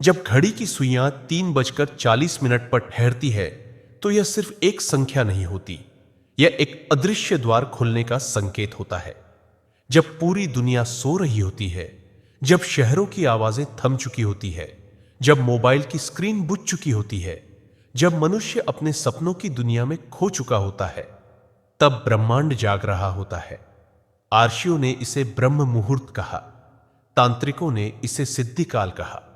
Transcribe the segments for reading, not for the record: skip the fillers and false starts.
जब घड़ी की सुइयां 3:40 पर ठहरती है तो यह सिर्फ एक संख्या नहीं होती, यह एक अदृश्य द्वार खुलने का संकेत होता है। जब पूरी दुनिया सो रही होती है, जब शहरों की आवाजें थम चुकी होती है, जब मोबाइल की स्क्रीन बुझ चुकी होती है, जब मनुष्य अपने सपनों की दुनिया में खो चुका होता है, तब ब्रह्मांड जाग रहा होता है। आर्षियों ने इसे ब्रह्म मुहूर्त कहा, तांत्रिकों ने इसे सिद्धिकाल कहा,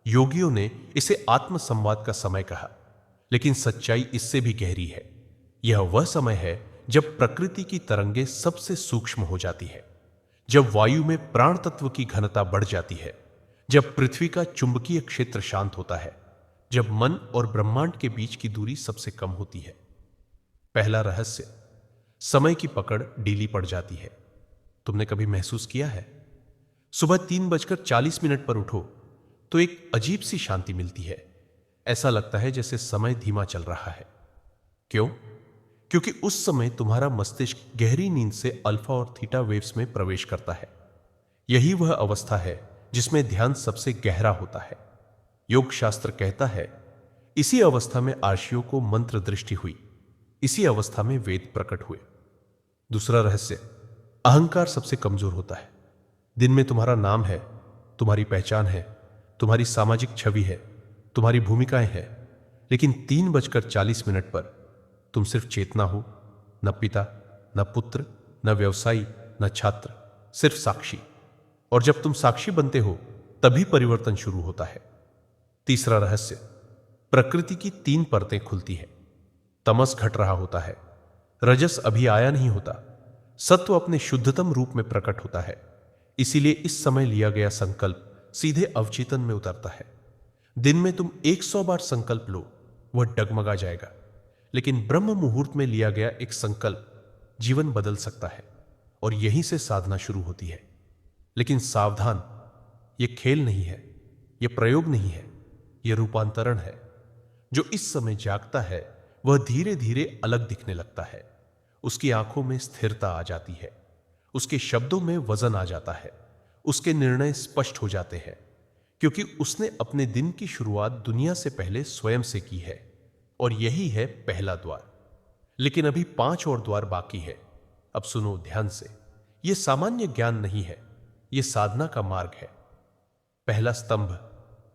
योगियों ने इसे आत्म संवाद का समय कहा। लेकिन सच्चाई इससे भी गहरी है। यह वह समय है जब प्रकृति की तरंगें सबसे सूक्ष्म हो जाती है, जब वायु में प्राण तत्व की घनता बढ़ जाती है, जब पृथ्वी का चुंबकीय क्षेत्र शांत होता है, जब मन और ब्रह्मांड के बीच की दूरी सबसे कम होती है। पहला रहस्य, समय की पकड़ ढीली पड़ जाती है। तुमने कभी महसूस किया है, सुबह 3:40 पर उठो तो एक अजीब सी शांति मिलती है। ऐसा लगता है जैसे समय धीमा चल रहा है। क्यों? क्योंकि उस समय तुम्हारा मस्तिष्क गहरी नींद से अल्फा और थीटा वेव्स में प्रवेश करता है। यही वह अवस्था है जिसमें ध्यान सबसे गहरा होता है। योग शास्त्र कहता है, इसी अवस्था में आर्षियों को मंत्र दृष्टि हुई, इसी अवस्था में वेद प्रकट हुए। दूसरा रहस्य, अहंकार सबसे कमजोर होता है। दिन में तुम्हारा नाम है, तुम्हारी पहचान है, तुम्हारी सामाजिक छवि है, तुम्हारी भूमिकाएं हैं, लेकिन 3:40 पर तुम सिर्फ चेतना हो, न पिता, न पुत्र, न व्यवसायी, न छात्र, सिर्फ साक्षी। और जब तुम साक्षी बनते हो तभी परिवर्तन शुरू होता है। तीसरा रहस्य, प्रकृति की 3 परतें खुलती है। तमस घट रहा होता है, रजस अभी आया नहीं होता, सत्व अपने शुद्धतम रूप में प्रकट होता है। इसीलिए इस समय लिया गया संकल्प सीधे अवचेतन में उतरता है। दिन में तुम 100 बार संकल्प लो, वह डगमगा जाएगा, लेकिन ब्रह्म मुहूर्त में लिया गया एक संकल्प जीवन बदल सकता है। और यहीं से साधना शुरू होती है। लेकिन सावधान, यह खेल नहीं है, यह प्रयोग नहीं है, यह रूपांतरण है। जो इस समय जागता है वह धीरे धीरे अलग दिखने लगता है। उसकी आंखों में स्थिरता आ जाती है, उसके शब्दों में वजन आ जाता है, उसके निर्णय स्पष्ट हो जाते हैं, क्योंकि उसने अपने दिन की शुरुआत दुनिया से पहले स्वयं से की है। और यही है पहला द्वार। लेकिन अभी 5 और द्वार बाकी है। अब सुनो ध्यान से, यह सामान्य ज्ञान नहीं है, यह साधना का मार्ग है। पहला स्तंभ,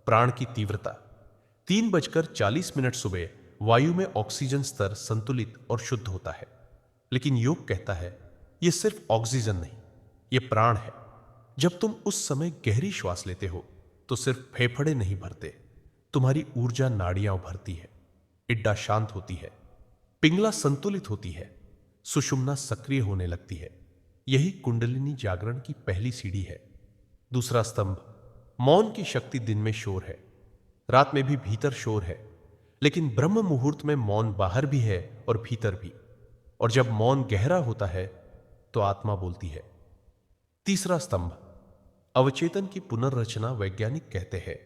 प्राण की तीव्रता। 3:40 सुबह वायु में ऑक्सीजन स्तर संतुलित और शुद्ध होता है। लेकिन योग कहता है यह सिर्फ ऑक्सीजन नहीं, यह प्राण है। जब तुम उस समय गहरी श्वास लेते हो तो सिर्फ फेफड़े नहीं भरते, तुम्हारी ऊर्जा नाड़ियां उभरती है, इड्डा शांत होती है, पिंगला संतुलित होती है, सुषुम्ना सक्रिय होने लगती है। यही कुंडलिनी जागरण की पहली सीढ़ी है। दूसरा स्तंभ, मौन की शक्ति। दिन में शोर है, रात में भी भीतर शोर है, लेकिन ब्रह्म मुहूर्त में मौन बाहर भी है और भीतर भी। और जब मौन गहरा होता है तो आत्मा बोलती है। तीसरा स्तंभ, अवचेतन की पुनर्रचना। वैज्ञानिक कहते हैं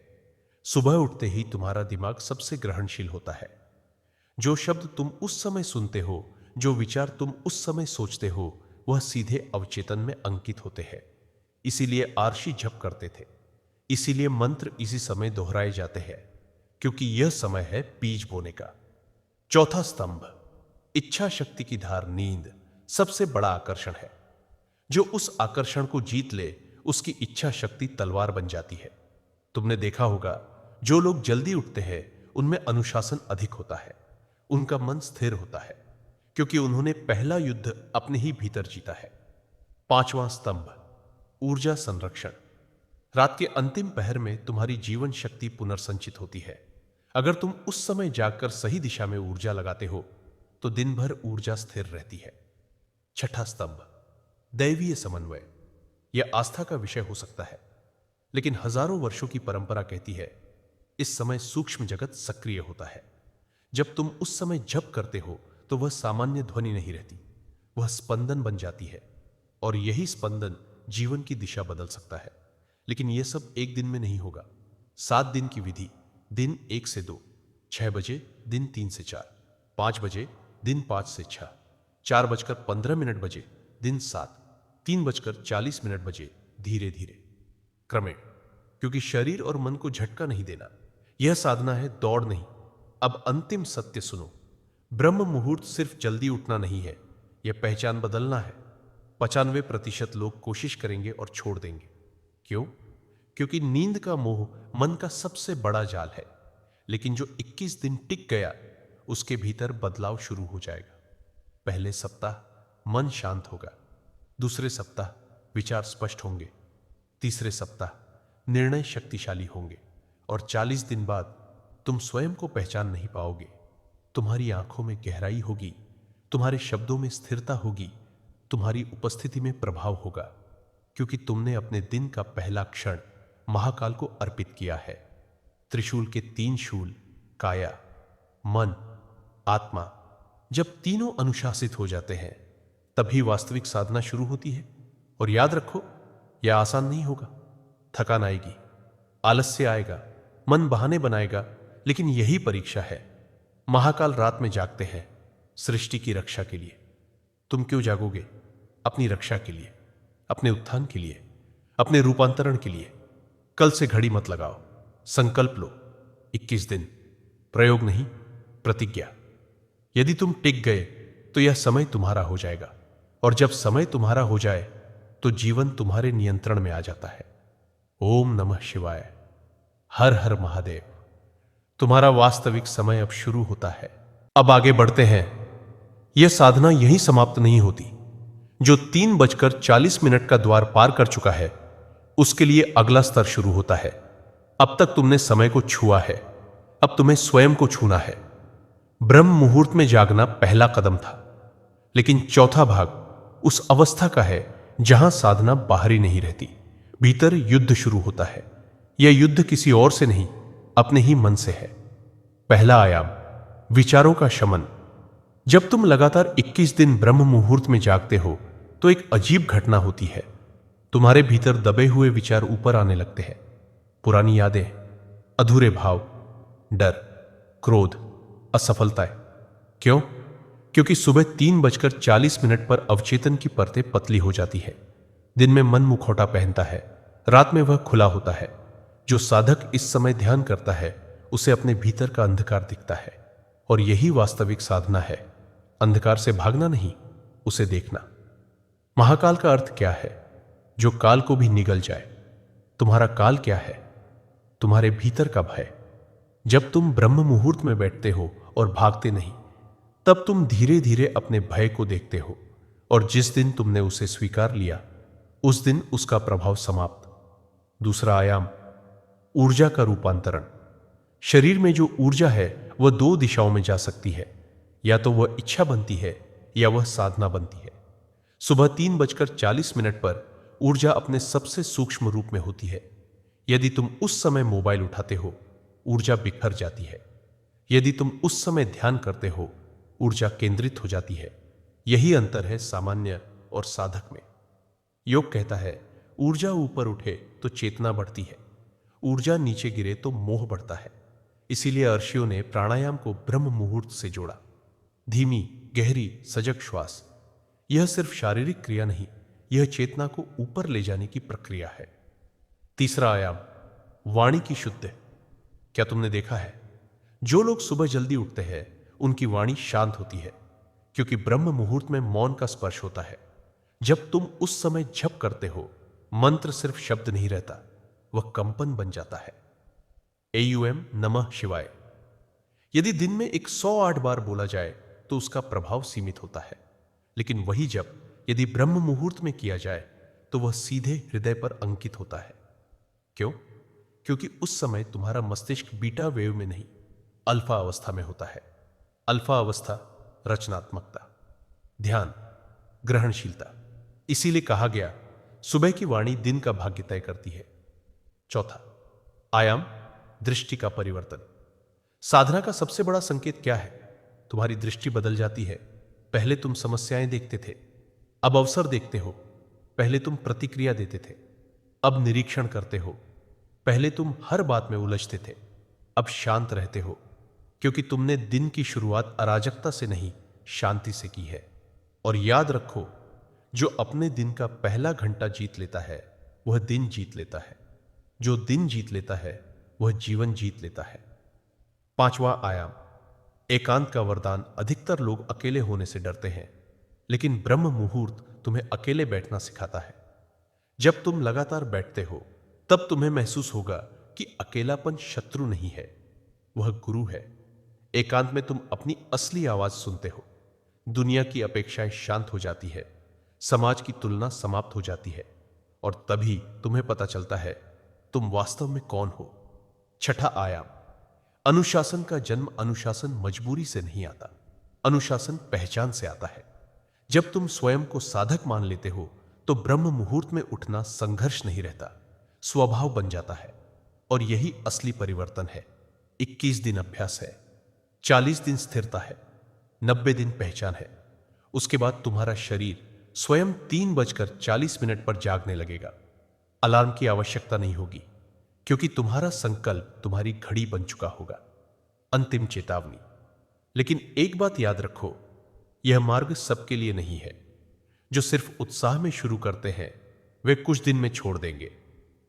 सुबह उठते ही तुम्हारा दिमाग सबसे ग्रहणशील होता है। जो शब्द तुम उस समय सुनते हो, जो विचार तुम उस समय सोचते हो, वह सीधे अवचेतन में अंकित होते हैं। इसीलिए आर्षि जप करते थे, इसीलिए मंत्र इसी समय दोहराए जाते हैं, क्योंकि यह समय है बीज बोने का। चौथा स्तंभ, इच्छा शक्ति की धार। नींद सबसे बड़ा आकर्षण है। जो उस आकर्षण को जीत ले, उसकी इच्छा शक्ति तलवार बन जाती है। तुमने देखा होगा, जो लोग जल्दी उठते हैं उनमें अनुशासन अधिक होता है, उनका मन स्थिर होता है, क्योंकि उन्होंने पहला युद्ध अपने ही भीतर जीता है। पांचवां स्तंभ, ऊर्जा संरक्षण। रात के अंतिम पहर में तुम्हारी जीवन शक्ति पुनर्संचित होती है। अगर तुम उस समय जागकर सही दिशा में ऊर्जा लगाते हो तो दिन भर ऊर्जा स्थिर रहती है। छठा स्तंभ, दैवीय समन्वय। यह आस्था का विषय हो सकता है, लेकिन हजारों वर्षों की परंपरा कहती है इस समय सूक्ष्म जगत सक्रिय होता है। जब तुम उस समय जप करते हो तो वह सामान्य ध्वनि नहीं रहती, वह स्पंदन बन जाती है। और यही स्पंदन जीवन की दिशा बदल सकता है। लेकिन यह सब एक दिन में नहीं होगा। 7 दिन की विधि। दिन 1 से 2, 6 बजे दिन 3 से 4, 5 बजे दिन 5 से 6, 4:15 बजे दिन 7, 3:40 बजे धीरे धीरे, क्रमेण। क्योंकि शरीर और मन को झटका नहीं देना। यह साधना है, दौड़ नहीं। अब अंतिम सत्य सुनो। ब्रह्म मुहूर्त सिर्फ जल्दी उठना नहीं है, यह पहचान बदलना है। 95% लोग कोशिश करेंगे और छोड़ देंगे। क्यों? क्योंकि नींद का मोह मन का सबसे बड़ा जाल है। लेकिन जो 21 दिन टिक गया, उसके भीतर बदलाव शुरू हो जाएगा। पहले सप्ताह मन शांत होगा, दूसरे सप्ताह विचार स्पष्ट होंगे, तीसरे सप्ताह निर्णय शक्तिशाली होंगे, और 40 दिन बाद तुम स्वयं को पहचान नहीं पाओगे। तुम्हारी आंखों में गहराई होगी, तुम्हारे शब्दों में स्थिरता होगी, तुम्हारी उपस्थिति में प्रभाव होगा, क्योंकि तुमने अपने दिन का पहला क्षण महाकाल को अर्पित किया है। त्रिशूल के 3 शूल, काया, मन, आत्मा, जब तीनों अनुशासित हो जाते हैं, तभी वास्तविक साधना शुरू होती है। और याद रखो, यह आसान नहीं होगा। थकान आएगी, आलस्य आएगा, मन बहाने बनाएगा, लेकिन यही परीक्षा है। महाकाल रात में जागते हैं सृष्टि की रक्षा के लिए। तुम क्यों जागोगे? अपनी रक्षा के लिए, अपने उत्थान के लिए, अपने रूपांतरण के लिए। कल से घड़ी मत लगाओ, संकल्प लो। 21 दिन, प्रयोग नहीं, प्रतिज्ञा। यदि तुम टिक गए तो यह समय तुम्हारा हो जाएगा, और जब समय तुम्हारा हो जाए तो जीवन तुम्हारे नियंत्रण में आ जाता है। ओम नमः शिवाय, हर हर महादेव। तुम्हारा वास्तविक समय अब शुरू होता है। अब आगे बढ़ते हैं। यह साधना यहीं समाप्त नहीं होती। जो 3:40 का द्वार पार कर चुका है, उसके लिए अगला स्तर शुरू होता है। अब तक तुमने समय को छुआ है, अब तुम्हें स्वयं को छूना है। ब्रह्म मुहूर्त में जागना पहला कदम था, लेकिन चौथा भाग उस अवस्था का है जहां साधना बाहरी नहीं रहती, भीतर युद्ध शुरू होता है। यह युद्ध किसी और से नहीं, अपने ही मन से है। पहला आयाम, विचारों का शमन। जब तुम लगातार 21 दिन ब्रह्म मुहूर्त में जागते हो तो एक अजीब घटना होती है। तुम्हारे भीतर दबे हुए विचार ऊपर आने लगते हैं। पुरानी यादें, अधूरे भाव, डर, क्रोध, असफलताएं। क्यों? क्योंकि सुबह 3:40 पर अवचेतन की परतें पतली हो जाती है। दिन में मन मुखौटा पहनता है, रात में वह खुला होता है। जो साधक इस समय ध्यान करता है, उसे अपने भीतर का अंधकार दिखता है, और यही वास्तविक साधना है। अंधकार से भागना नहीं, उसे देखना। महाकाल का अर्थ क्या है? जो काल को भी निगल जाए। तुम्हारा काल क्या है? तुम्हारे भीतर का भय। जब तुम ब्रह्म मुहूर्त में बैठते हो और भागते नहीं, तब तुम धीरे धीरे अपने भय को देखते हो, और जिस दिन तुमने उसे स्वीकार लिया, उस दिन उसका प्रभाव समाप्त। दूसरा आयाम, ऊर्जा का रूपांतरण। शरीर में जो ऊर्जा है वह 2 दिशाओं में जा सकती है। या तो वह इच्छा बनती है या वह साधना बनती है। सुबह 3:40 पर ऊर्जा अपने सबसे सूक्ष्म रूप में होती है। यदि तुम उस समय मोबाइल उठाते हो, ऊर्जा बिखर जाती है। यदि तुम उस समय ध्यान करते हो, ऊर्जा केंद्रित हो जाती है। यही अंतर है सामान्य और साधक में। योग कहता है, ऊर्जा ऊपर उठे तो चेतना बढ़ती है, ऊर्जा नीचे गिरे तो मोह बढ़ता है। इसीलिए अर्षियों ने प्राणायाम को ब्रह्म मुहूर्त से जोड़ा। धीमी, गहरी, सजग श्वास। यह सिर्फ शारीरिक क्रिया नहीं, यह चेतना को ऊपर ले जाने की प्रक्रिया है। तीसरा आयाम, वाणी की शुद्ध। क्या तुमने देखा है, जो लोग सुबह जल्दी उठते हैं उनकी वाणी शांत होती है, क्योंकि ब्रह्म मुहूर्त में मौन का स्पर्श होता है। जब तुम उस समय जप करते हो, मंत्र सिर्फ शब्द नहीं रहता, वह कंपन बन जाता है। AUM नमः शिवाय। यदि दिन में 108 बार बोला जाए तो उसका प्रभाव सीमित होता है, लेकिन वही जप यदि ब्रह्म मुहूर्त में किया जाए तो वह सीधे हृदय पर अंकित होता है। क्यों? क्योंकि उस समय तुम्हारा मस्तिष्क बीटा वेव में नहीं, अल्फा अवस्था में होता है। अल्फा अवस्था रचनात्मकता, ध्यान, ग्रहणशीलता। इसीलिए कहा गया, सुबह की वाणी दिन का भाग्य तय करती है। चौथा आयाम, दृष्टि का परिवर्तन। साधना का सबसे बड़ा संकेत क्या है? तुम्हारी दृष्टि बदल जाती है। पहले तुम समस्याएं देखते थे, अब अवसर देखते हो। पहले तुम प्रतिक्रिया देते थे, अब निरीक्षण करते हो। पहले तुम हर बात में उलझते थे, अब शांत रहते हो, क्योंकि तुमने दिन की शुरुआत अराजकता से नहीं, शांति से की है। और याद रखो, जो अपने दिन का पहला घंटा जीत लेता है, वह दिन जीत लेता है। जो दिन जीत लेता है वह जीवन जीत लेता है। पांचवा आयाम, एकांत का वरदान। अधिकतर लोग अकेले होने से डरते हैं, लेकिन ब्रह्म मुहूर्त तुम्हें अकेले बैठना सिखाता है। जब तुम लगातार बैठते हो तब तुम्हें महसूस होगा कि अकेलापन शत्रु नहीं है, वह गुरु है। एकांत में तुम अपनी असली आवाज सुनते हो। दुनिया की अपेक्षाएं शांत हो जाती है, समाज की तुलना समाप्त हो जाती है, और तभी तुम्हें पता चलता है तुम वास्तव में कौन हो। छठा आयाम, अनुशासन का जन्म। अनुशासन मजबूरी से नहीं आता, अनुशासन पहचान से आता है। जब तुम स्वयं को साधक मान लेते हो तो ब्रह्म मुहूर्त में उठना संघर्ष नहीं रहता, स्वभाव बन जाता है। और यही असली परिवर्तन है। 21 दिन अभ्यास है, 40 दिन स्थिरता है, 90 दिन पहचान है। उसके बाद तुम्हारा शरीर स्वयं 3:40 पर जागने लगेगा। अलार्म की आवश्यकता नहीं होगी, क्योंकि तुम्हारा संकल्प तुम्हारी घड़ी बन चुका होगा। अंतिम चेतावनी। लेकिन एक बात याद रखो, यह मार्ग सबके लिए नहीं है। जो सिर्फ उत्साह में शुरू करते हैं वे कुछ दिन में छोड़ देंगे।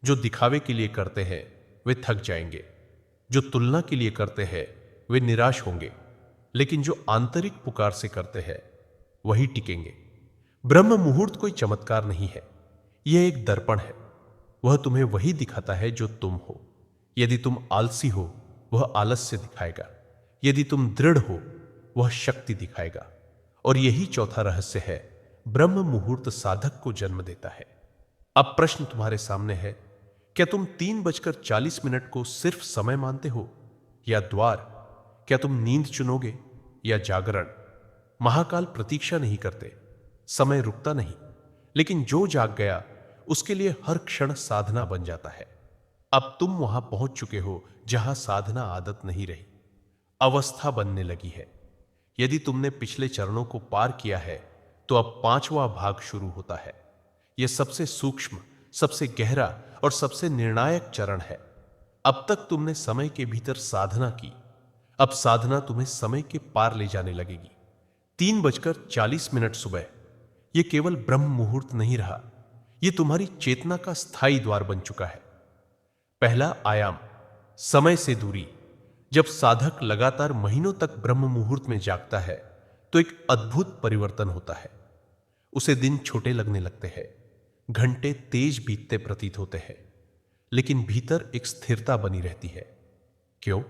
जो दिखावे के लिए करते हैं वे थक जाएंगे। जो तुलना के लिए करते हैं वे निराश होंगे। लेकिन जो आंतरिक पुकार से करते हैं वही टिकेंगे। ब्रह्म मुहूर्त कोई चमत्कार नहीं है, यह एक दर्पण है। वह तुम्हें वही दिखाता है जो तुम हो। यदि तुम आलसी हो वह आलस्य दिखाएगा, यदि तुम दृढ़ हो वह शक्ति दिखाएगा। और यही चौथा रहस्य है, ब्रह्म मुहूर्त साधक को जन्म देता है। अब प्रश्न तुम्हारे सामने है, क्या तुम 3:40 को सिर्फ समय मानते हो या द्वार? क्या तुम नींद चुनोगे या जागरण? महाकाल प्रतीक्षा नहीं करते, समय रुकता नहीं, लेकिन जो जाग गया उसके लिए हर क्षण साधना बन जाता है। अब तुम वहां पहुंच चुके हो जहां साधना आदत नहीं रही, अवस्था बनने लगी है। यदि तुमने पिछले चरणों को पार किया है तो अब 5वां भाग शुरू होता है। यह सबसे सूक्ष्म, सबसे गहरा और सबसे निर्णायक चरण है। अब तक तुमने समय के भीतर साधना की, अब साधना तुम्हें समय के पार ले जाने लगेगी। 3:40 सुबह, यह केवल ब्रह्म मुहूर्त नहीं रहा, यह तुम्हारी चेतना का स्थायी द्वार बन चुका है। पहला आयाम, समय से दूरी। जब साधक लगातार महीनों तक ब्रह्म मुहूर्त में जागता है तो एक अद्भुत परिवर्तन होता है। उसे दिन छोटे लगने लगते हैं, घंटे तेज बीतते प्रतीत होते हैं, लेकिन भीतर एक स्थिरता बनी रहती है। क्यों?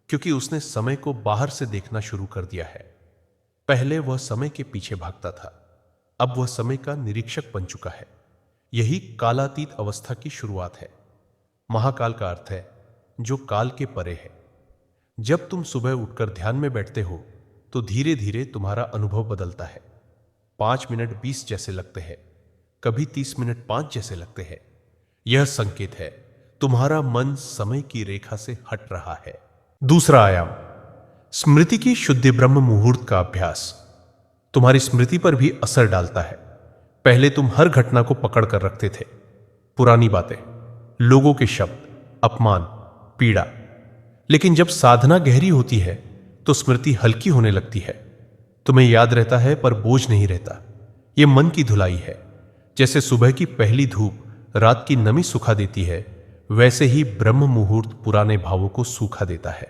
क्योंकि उसने समय को बाहर से देखना शुरू कर दिया है। पहले वह समय के पीछे भागता था, अब वह समय का निरीक्षक बन चुका है। यही कालातीत अवस्था की शुरुआत है। महाकाल का अर्थ है जो काल के परे है। जब तुम सुबह उठकर ध्यान में बैठते हो तो धीरे धीरे तुम्हारा अनुभव बदलता है। 5 मिनट 20 जैसे लगते हैं, कभी 30 मिनट 5 जैसे लगते हैं। यह संकेत है तुम्हारा मन समय की रेखा से हट रहा है। दूसरा आयाम, स्मृति की शुद्धि। ब्रह्म मुहूर्त का अभ्यास तुम्हारी स्मृति पर भी असर डालता है। पहले तुम हर घटना को पकड़ कर रखते थे, पुरानी बातें, लोगों के शब्द, अपमान, पीड़ा। लेकिन जब साधना गहरी होती है तो स्मृति हल्की होने लगती है। तुम्हें याद रहता है पर बोझ नहीं रहता। यह मन की धुलाई है। जैसे सुबह की पहली धूप रात की नमी सुखा देती है, वैसे ही ब्रह्म मुहूर्त पुराने भावों को सूखा देता है।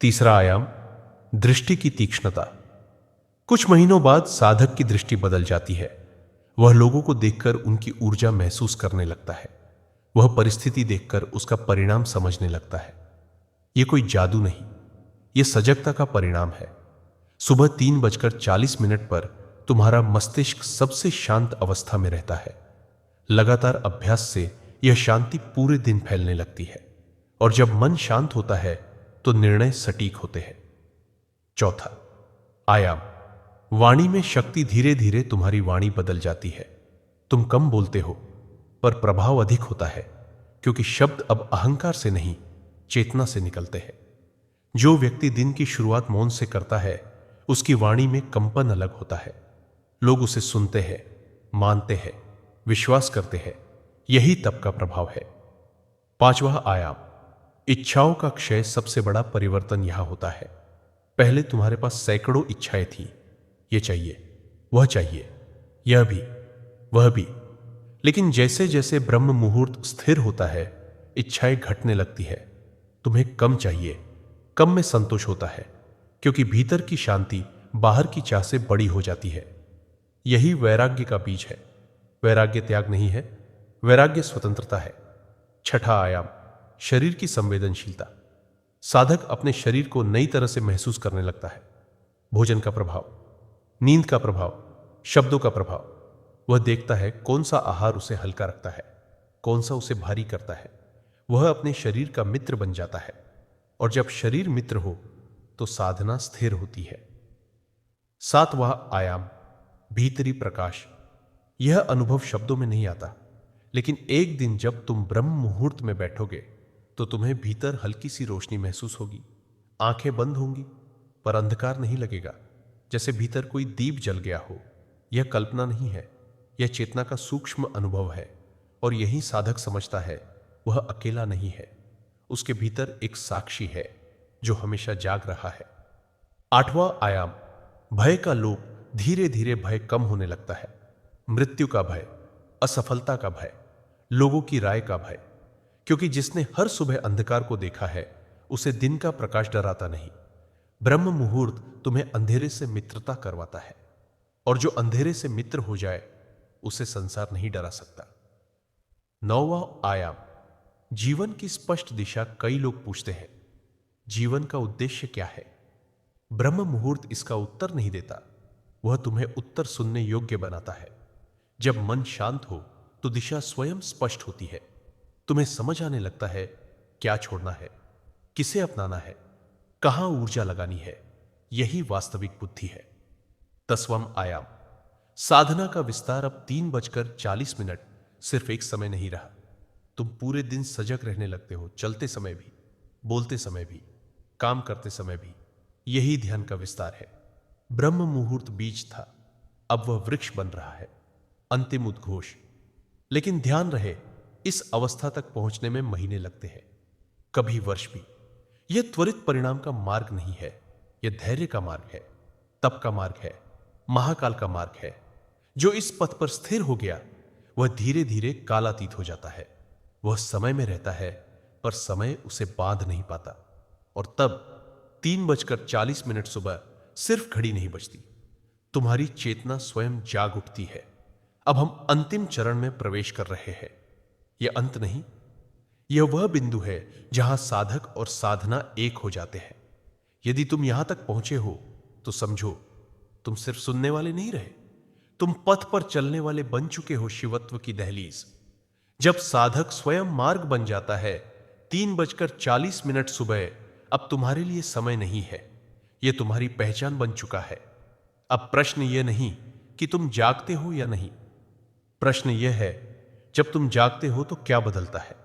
तीसरा आयाम, दृष्टि की तीक्ष्णता। कुछ महीनों बाद साधक की दृष्टि बदल जाती है। वह लोगों को देखकर उनकी ऊर्जा महसूस करने लगता है। वह परिस्थिति देखकर उसका परिणाम समझने लगता है। यह कोई जादू नहीं, यह सजगता का परिणाम है। सुबह 3:40 पर तुम्हारा मस्तिष्क सबसे शांत अवस्था में रहता है। लगातार अभ्यास से यह शांति पूरे दिन फैलने लगती है, और जब मन शांत होता है तो निर्णय सटीक होते हैं। चौथा आयाम, वाणी में शक्ति। धीरे धीरे तुम्हारी वाणी बदल जाती है। तुम कम बोलते हो पर प्रभाव अधिक होता है, क्योंकि शब्द अब अहंकार से नहीं, चेतना से निकलते हैं। जो व्यक्ति दिन की शुरुआत मौन से करता है उसकी वाणी में कंपन अलग होता है। लोग उसे सुनते हैं, मानते हैं, विश्वास करते हैं। यही तप का प्रभाव है। पांचवा आयाम, इच्छाओं का क्षय। सबसे बड़ा परिवर्तन यहां होता है। पहले तुम्हारे पास सैकड़ों इच्छाएं थी, ये चाहिए, वह चाहिए, यह भी, वह भी। लेकिन जैसे जैसे ब्रह्म मुहूर्त स्थिर होता है, इच्छाएं घटने लगती है। तुम्हें कम चाहिए, कम में संतोष होता है, क्योंकि भीतर की शांति बाहर की चाह से बड़ी हो जाती है। यही वैराग्य का बीज है। वैराग्य त्याग नहीं है, वैराग्य स्वतंत्रता है। छठा आयाम, शरीर की संवेदनशीलता। साधक अपने शरीर को नई तरह से महसूस करने लगता है। भोजन का प्रभाव, नींद का प्रभाव, शब्दों का प्रभाव। वह देखता है कौन सा आहार उसे हल्का रखता है, कौन सा उसे भारी करता है। वह अपने शरीर का मित्र बन जाता है, और जब शरीर मित्र हो तो साधना स्थिर होती है। सातवां आयाम, भीतरी प्रकाश। यह अनुभव शब्दों में नहीं आता, लेकिन एक दिन जब तुम ब्रह्म मुहूर्त में बैठोगे तो तुम्हें भीतर हल्की सी रोशनी महसूस होगी। आंखें बंद होंगी पर अंधकार नहीं लगेगा, जैसे भीतर कोई दीप जल गया हो। यह कल्पना नहीं है, यह चेतना का सूक्ष्म अनुभव है। और यही साधक समझता है वह अकेला नहीं है, उसके भीतर एक साक्षी है जो हमेशा जाग रहा है। आठवां आयाम, भय का लोप। धीरे धीरे भय कम होने लगता है। मृत्यु का भय, असफलता का भय, लोगों की राय का भय। क्योंकि जिसने हर सुबह अंधकार को देखा है, उसे दिन का प्रकाश डराता नहीं। ब्रह्म मुहूर्त तुम्हें अंधेरे से मित्रता करवाता है, और जो अंधेरे से मित्र हो जाए उसे संसार नहीं डरा सकता। नौवां आयाम, जीवन की स्पष्ट दिशा। कई लोग पूछते हैं, जीवन का उद्देश्य क्या है? ब्रह्म मुहूर्त इसका उत्तर नहीं देता, वह तुम्हें उत्तर सुनने योग्य बनाता है। जब मन शांत हो तो दिशा स्वयं स्पष्ट होती है। तुम्हें समझ आने लगता है क्या छोड़ना है, किसे अपनाना है, कहां ऊर्जा लगानी है। यही वास्तविक बुद्धि है। 10वां आयाम, साधना का विस्तार। अब 3:40 सिर्फ एक समय नहीं रहा। तुम पूरे दिन सजग रहने लगते हो, चलते समय भी, बोलते समय भी, काम करते समय भी। यही ध्यान का विस्तार है। ब्रह्म मुहूर्त बीज था, अब वह वृक्ष बन रहा है, अंतिम उद्घोष। लेकिन ध्यान रहे, इस अवस्था तक पहुंचने में महीने लगते हैं, कभी वर्ष भी। यह त्वरित परिणाम का मार्ग नहीं है, यह धैर्य का मार्ग है, तप का मार्ग है, महाकाल का मार्ग है। जो इस पथ पर स्थिर हो गया वह धीरे धीरे कालातीत हो जाता है। वह समय में रहता है पर समय उसे बांध नहीं पाता। और तब 3:40 सुबह सिर्फ घड़ी नहीं बजती, तुम्हारी चेतना स्वयं जाग उठती है। अब हम अंतिम चरण में प्रवेश कर रहे हैं। यह अंत नहीं, यह वह बिंदु है जहां साधक और साधना एक हो जाते हैं। यदि तुम यहां तक पहुंचे हो तो समझो, तुम सिर्फ सुनने वाले नहीं रहे, तुम पथ पर चलने वाले बन चुके हो। शिवत्व की दहलीज। जब साधक स्वयं मार्ग बन जाता है, 3:40 सुबह अब तुम्हारे लिए समय नहीं है, यह तुम्हारी पहचान बन चुका है। अब प्रश्न यह नहीं कि तुम जागते हो या नहीं, प्रश्न यह है जब तुम जागते हो तो क्या बदलता है।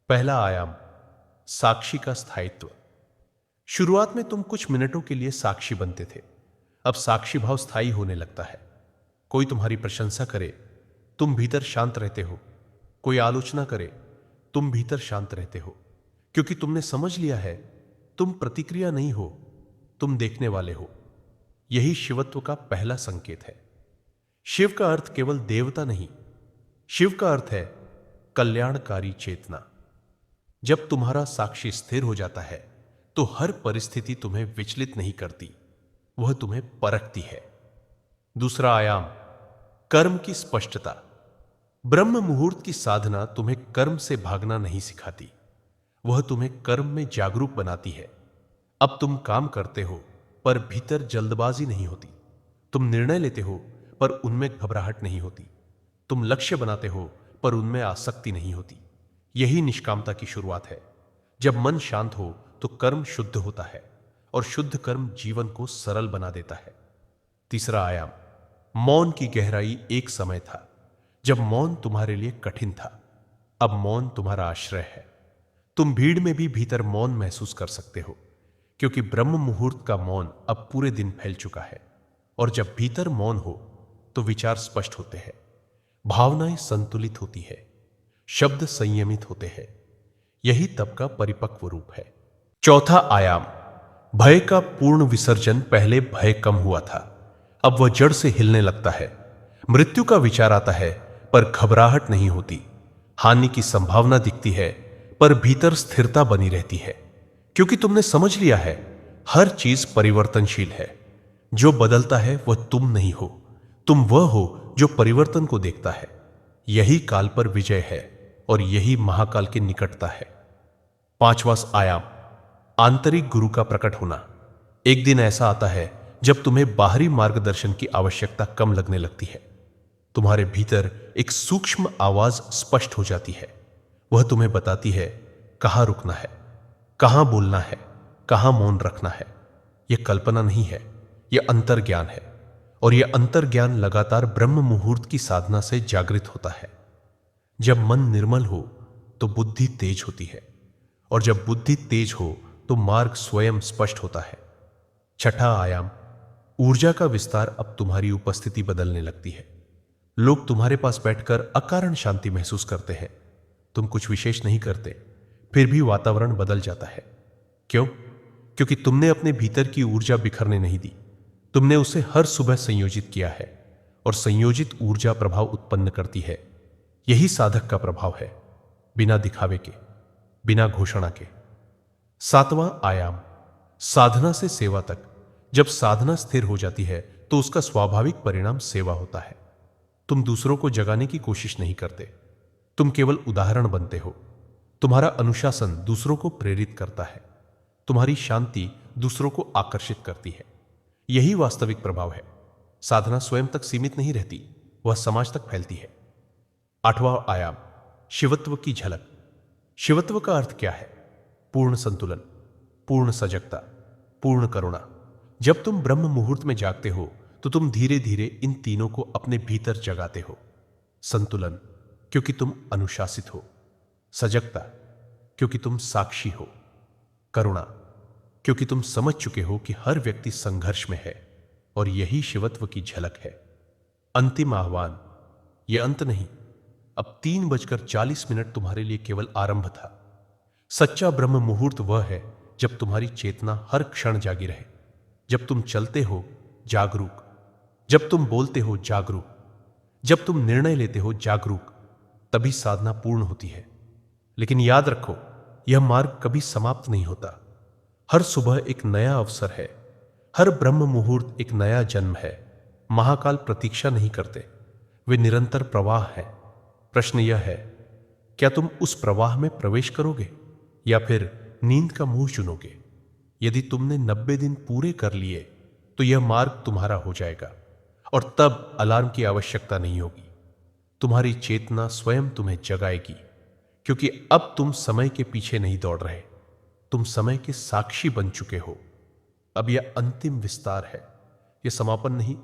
पहला आयाम, साक्षी का स्थायित्व। शुरुआत में तुम कुछ मिनटों के लिए साक्षी बनते थे, अब साक्षी भाव स्थायी होने लगता है। कोई तुम्हारी प्रशंसा करे, तुम भीतर शांत रहते हो। कोई आलोचना करे, तुम भीतर शांत रहते हो, क्योंकि तुमने समझ लिया है तुम प्रतिक्रिया नहीं हो, तुम देखने वाले हो। यही शिवत्व का पहला संकेत है। शिव का अर्थ केवल देवता नहीं, शिव का अर्थ है कल्याणकारी चेतना। जब तुम्हारा साक्षी स्थिर हो जाता है तो हर परिस्थिति तुम्हें विचलित नहीं करती, वह तुम्हें परखती है। दूसरा आयाम, कर्म की स्पष्टता। ब्रह्म मुहूर्त की साधना तुम्हें कर्म से भागना नहीं सिखाती, वह तुम्हें कर्म में जागरूक बनाती है। अब तुम काम करते हो पर भीतर जल्दबाजी नहीं होती, तुम निर्णय लेते हो पर उनमें घबराहट नहीं होती, तुम लक्ष्य बनाते हो पर उनमें आसक्ति नहीं होती। यही निष्कामता की शुरुआत है। जब मन शांत हो तो कर्म शुद्ध होता है, और शुद्ध कर्म जीवन को सरल बना देता है। तीसरा आयाम, मौन की गहराई। एक समय था जब मौन तुम्हारे लिए कठिन था, अब मौन तुम्हारा आश्रय है। तुम भीड़ में भी भीतर मौन महसूस कर सकते हो, क्योंकि ब्रह्म मुहूर्त का मौन अब पूरे दिन फैल चुका है। और जब भीतर मौन हो तो विचार स्पष्ट होते हैं, भावनाएं संतुलित होती है, शब्द संयमित होते हैं। यही तप का परिपक्व रूप है। चौथा आयाम, भय का पूर्ण विसर्जन। पहले भय कम हुआ था, अब वह जड़ से हिलने लगता है। मृत्यु का विचार आता है पर घबराहट नहीं होती। हानि की संभावना दिखती है पर भीतर स्थिरता बनी रहती है, क्योंकि तुमने समझ लिया है हर चीज परिवर्तनशील है। जो बदलता है वह तुम नहीं हो, तुम वह हो जो परिवर्तन को देखता है। यही काल पर विजय है और यही महाकाल की निकटता है। पांचवां आयाम, आंतरिक गुरु का प्रकट होना। एक दिन ऐसा आता है जब तुम्हें बाहरी मार्गदर्शन की आवश्यकता कम लगने लगती है। तुम्हारे भीतर एक सूक्ष्म आवाज स्पष्ट हो जाती है। वह तुम्हें बताती है कहां रुकना है, कहां बोलना है, कहां मौन रखना है। यह कल्पना नहीं है, यह अंतर्ज्ञान है। और यह अंतर्ज्ञान लगातार ब्रह्म मुहूर्त की साधना से जागृत होता है। जब मन निर्मल हो तो बुद्धि तेज होती है, और जब बुद्धि तेज हो तो मार्ग स्वयं स्पष्ट होता है। छठा आयाम, ऊर्जा का विस्तार। अब तुम्हारी उपस्थिति बदलने लगती है। लोग तुम्हारे पास बैठकर अकारण शांति महसूस करते हैं। तुम कुछ विशेष नहीं करते, फिर भी वातावरण बदल जाता है। क्यों? क्योंकि तुमने अपने भीतर की ऊर्जा बिखरने नहीं दी। तुमने उसे हर सुबह संयोजित किया है, और संयोजित ऊर्जा प्रभाव उत्पन्न करती है। यही साधक का प्रभाव है, बिना दिखावे के, बिना घोषणा के। सातवां आयाम, साधना से सेवा तक। जब साधना स्थिर हो जाती है तो उसका स्वाभाविक परिणाम सेवा होता है। तुम दूसरों को जगाने की कोशिश नहीं करते, तुम केवल उदाहरण बनते हो। तुम्हारा अनुशासन दूसरों को प्रेरित करता है, तुम्हारी शांति दूसरों को आकर्षित करती है। यही वास्तविक प्रभाव है। साधना स्वयं तक सीमित नहीं रहती, वह समाज तक फैलती है। आठवां आयाम, शिवत्व की झलक। शिवत्व का अर्थ क्या है? पूर्ण संतुलन, पूर्ण सजगता, पूर्ण करुणा। जब तुम ब्रह्म मुहूर्त में जागते हो तो तुम धीरे धीरे इन तीनों को अपने भीतर जगाते हो। संतुलन, क्योंकि तुम अनुशासित हो। सजगता, क्योंकि तुम साक्षी हो। करुणा, क्योंकि तुम समझ चुके हो कि हर व्यक्ति संघर्ष में है, और यही शिवत्व की झलक है। अंतिम आह्वान, यह अंत नहीं। अब 3:40 तुम्हारे लिए केवल आरंभ था। सच्चा ब्रह्म मुहूर्त वह है जब तुम्हारी चेतना हर क्षण जागी रहे। जब तुम चलते हो, जागरूक। जब तुम बोलते हो, जागरूक। जब तुम निर्णय लेते हो, जागरूक। तभी साधना पूर्ण होती है। लेकिन याद रखो, यह मार्ग कभी समाप्त नहीं होता। हर सुबह एक नया अवसर है, हर ब्रह्म मुहूर्त एक नया जन्म है। महाकाल प्रतीक्षा नहीं करते, वे निरंतर प्रवाह है। प्रश्न यह है, क्या तुम उस प्रवाह में प्रवेश करोगे या फिर नींद का मुंह चुनोगे? यदि तुमने 90 दिन पूरे कर लिए तो यह मार्ग तुम्हारा हो जाएगा, और तब अलार्म की आवश्यकता नहीं होगी। तुम्हारी चेतना स्वयं तुम्हें जगाएगी, क्योंकि अब तुम समय के पीछे नहीं दौड़ रहे, तुम समय के साक्षी बन चुके हो। अब यह अंतिम विस्तार है, यह समापन नहीं।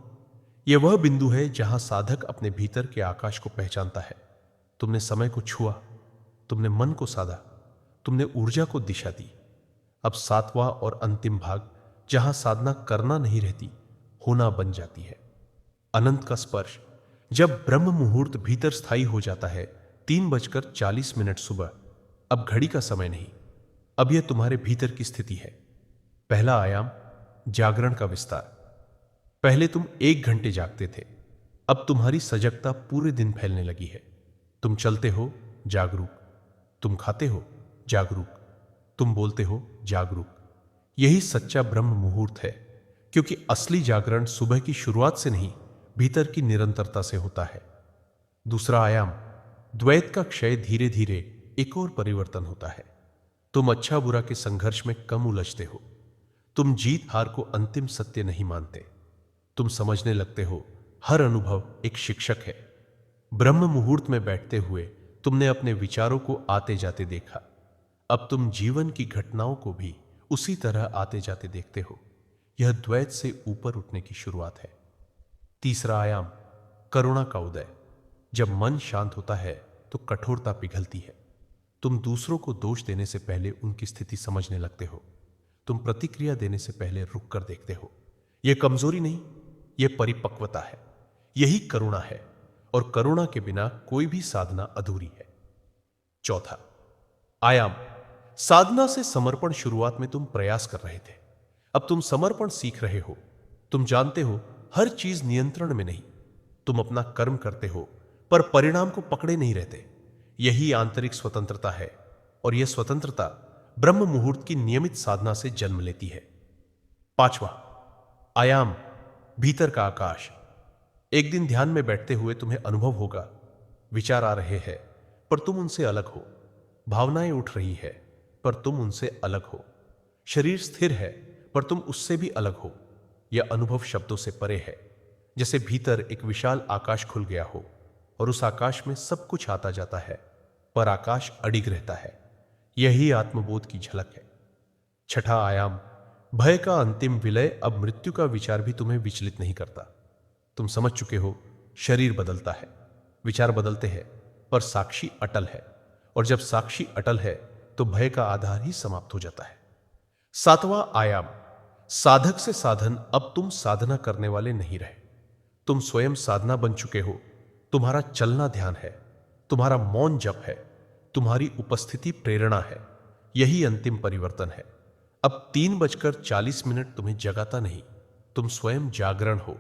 यह वह बिंदु है जहां साधक अपने भीतर के आकाश को पहचानता है। तुमने समय को छुआ, तुमने मन को साधा, तुमने ऊर्जा को दिशा दी। अब सातवां और अंतिम भाग, जहां साधना करना नहीं रहती, होना बन जाती है। अनंत का स्पर्श। जब ब्रह्म मुहूर्त भीतर स्थायी हो जाता है, 3:40 सुबह, अब घड़ी का समय नहीं, अब यह तुम्हारे भीतर की स्थिति है। पहला आयाम, जागरण का विस्तार। पहले तुम 1 घंटे जागते थे, अब तुम्हारी सजगता पूरे दिन फैलने लगी है। तुम चलते हो, जागरूक। तुम खाते हो, जागरूक। तुम बोलते हो, जागरूक। यही सच्चा ब्रह्म मुहूर्त है, क्योंकि असली जागरण सुबह की शुरुआत से नहीं, भीतर की निरंतरता से होता है। दूसरा आयाम, द्वैत का क्षय। धीरे धीरे एक और परिवर्तन होता है। तुम अच्छा बुरा के संघर्ष में कम उलझते हो। तुम जीत हार को अंतिम सत्य नहीं मानते। तुम समझने लगते हो, हर अनुभव एक शिक्षक है। ब्रह्म मुहूर्त में बैठते हुए तुमने अपने विचारों को आते जाते देखा। अब तुम जीवन की घटनाओं को भी उसी तरह आते जाते देखते हो। यह द्वैत से ऊपर उठने की शुरुआत है। तीसरा आयाम, करुणा का उदय। जब मन शांत होता है तो कठोरता पिघलती है। तुम दूसरों को दोष देने से पहले उनकी स्थिति समझने लगते हो। तुम प्रतिक्रिया देने से पहले रुक कर देखते हो। यह कमजोरी नहीं, यह परिपक्वता है। यही करुणा है, और करुणा के बिना कोई भी साधना अधूरी है। चौथा आयाम, साधना से समर्पण। शुरुआत में तुम प्रयास कर रहे थे, अब तुम समर्पण सीख रहे हो। तुम जानते हो, हर चीज नियंत्रण में नहीं। तुम अपना कर्म करते हो, पर परिणाम को पकड़े नहीं रहते। यही आंतरिक स्वतंत्रता है और यह स्वतंत्रता ब्रह्म मुहूर्त की नियमित साधना से जन्म लेती है। पांचवा आयाम, भीतर का आकाश। एक दिन ध्यान में बैठते हुए तुम्हें अनुभव होगा, विचार आ रहे हैं पर तुम उनसे अलग हो, भावनाएं उठ रही है पर तुम उनसे अलग हो, शरीर स्थिर है पर तुम उससे भी अलग हो। यह अनुभव शब्दों से परे है, जैसे भीतर एक विशाल आकाश खुल गया हो और उस आकाश में सब कुछ आता जाता है पर आकाश अडिग रहता है। यही आत्मबोध की झलक है। छठा आयाम, भय का अंतिम विलय। अब मृत्यु का विचार भी तुम्हें विचलित नहीं करता। तुम समझ चुके हो, शरीर बदलता है, विचार बदलते हैं, पर साक्षी अटल है, और जब साक्षी अटल है तो भय का आधार ही समाप्त हो जाता है। सातवां आयाम, साधक से साधन। अब तुम साधना करने वाले नहीं रहे, तुम स्वयं साधना बन चुके हो। तुम्हारा चलना ध्यान है, तुम्हारा मौन जप है, तुम्हारी उपस्थिति प्रेरणा है। यही अंतिम परिवर्तन है। अब 3:40 तुम्हें जगाता नहीं, तुम स्वयं जागरण हो।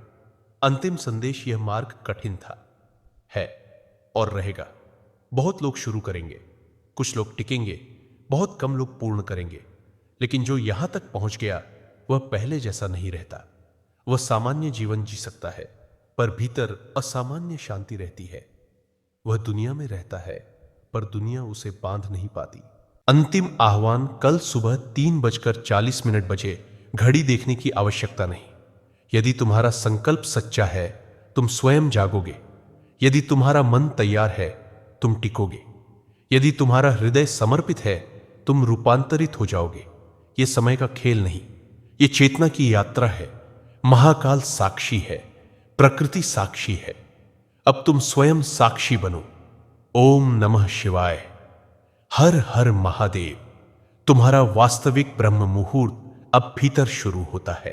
अंतिम संदेश, यह मार्ग कठिन था, है और रहेगा। बहुत लोग शुरू करेंगे, कुछ लोग टिकेंगे, बहुत कम लोग पूर्ण करेंगे, लेकिन जो यहां तक पहुंच गया वह पहले जैसा नहीं रहता। वह सामान्य जीवन जी सकता है पर भीतर असामान्य शांति रहती है। वह दुनिया में रहता है पर दुनिया उसे बांध नहीं पाती। अंतिम आह्वान, कल सुबह 3:40 बजे घड़ी देखने की आवश्यकता नहीं। यदि तुम्हारा संकल्प सच्चा है तुम स्वयं जागोगे। यदि तुम्हारा मन तैयार है तुम टिकोगे। यदि तुम्हारा हृदय समर्पित है तुम रूपांतरित हो जाओगे। यह समय का खेल नहीं, यह चेतना की यात्रा है। महाकाल साक्षी है, प्रकृति साक्षी है। अब तुम स्वयं साक्षी बनो। ओम नमः शिवाय। हर हर महादेव। तुम्हारा वास्तविक ब्रह्म मुहूर्त अब भीतर शुरू होता है।